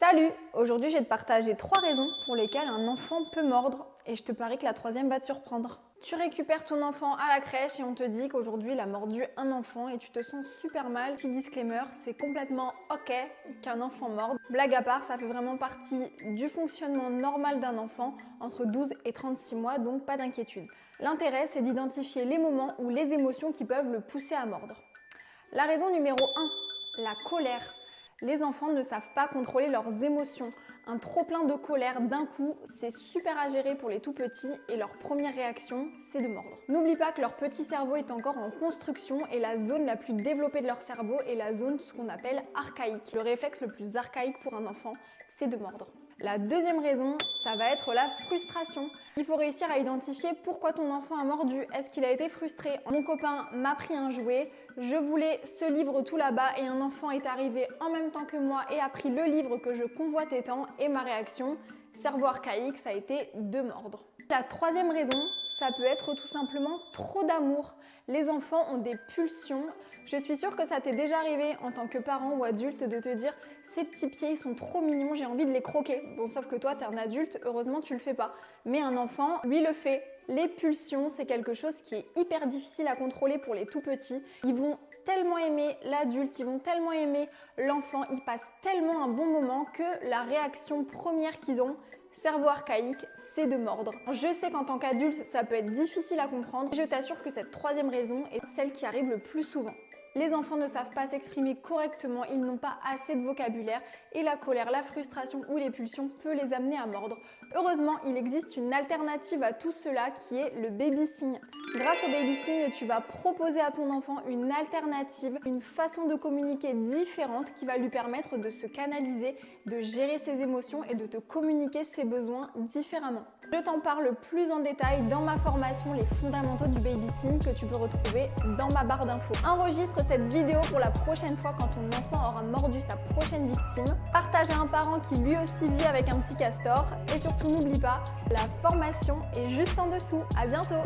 Salut! Aujourd'hui, je vais te partager 3 raisons pour lesquelles un enfant peut mordre et je te parie que la troisième va te surprendre. Tu récupères ton enfant à la crèche et on te dit qu'aujourd'hui il a mordu un enfant et tu te sens super mal. Petit disclaimer, c'est complètement ok qu'un enfant morde. Blague à part, ça fait vraiment partie du fonctionnement normal d'un enfant entre 12 et 36 mois, donc pas d'inquiétude. L'intérêt, c'est d'identifier les moments ou les émotions qui peuvent le pousser à mordre. La raison numéro 1, la colère. Les enfants ne savent pas contrôler leurs émotions. Un trop-plein de colère d'un coup, c'est super à gérer pour les tout petits et leur première réaction, c'est de mordre. N'oublie pas que leur petit cerveau est encore en construction et la zone la plus développée de leur cerveau est la zone ce qu'on appelle archaïque. Le réflexe le plus archaïque pour un enfant, c'est de mordre. La deuxième raison, ça va être la frustration. Il faut réussir à identifier pourquoi ton enfant a mordu. Est-ce qu'il a été frustré? Mon copain m'a pris un jouet, je voulais ce livre tout là-bas et un enfant est arrivé en même temps que moi et a pris le livre que je convoitais tant et ma réaction, cerveau archaïque, ça a été de mordre. La troisième raison, ça peut être tout simplement trop d'amour. Les enfants ont des pulsions. Je suis sûre que ça t'est déjà arrivé en tant que parent ou adulte de te dire ces petits pieds, ils sont trop mignons, j'ai envie de les croquer. Bon, sauf que toi, t'es un adulte, heureusement, tu le fais pas. Mais un enfant, lui, le fait. Les pulsions, c'est quelque chose qui est hyper difficile à contrôler pour les tout petits. Ils vont tellement aimer l'adulte, ils vont tellement aimer l'enfant, ils passent tellement un bon moment que la réaction première qu'ils ont, cerveau archaïque, c'est de mordre. Je sais qu'en tant qu'adulte, ça peut être difficile à comprendre. Je t'assure que cette troisième raison est celle qui arrive le plus souvent. Les enfants ne savent pas s'exprimer correctement, ils n'ont pas assez de vocabulaire et la colère, la frustration ou les pulsions peut les amener à mordre. Heureusement, il existe une alternative à tout cela qui est le baby-signe. Grâce au baby-signe, tu vas proposer à ton enfant une alternative, une façon de communiquer différente qui va lui permettre de se canaliser, de gérer ses émotions et de te communiquer ses besoins différemment. Je t'en parle plus en détail dans ma formation Les fondamentaux du baby-signe que tu peux retrouver dans ma barre d'infos. Enregistre cette vidéo pour la prochaine fois quand ton enfant aura mordu sa prochaine victime. Partage à un parent qui lui aussi vit avec un petit castor et surtout n'oublie pas, la formation est juste en dessous. À bientôt!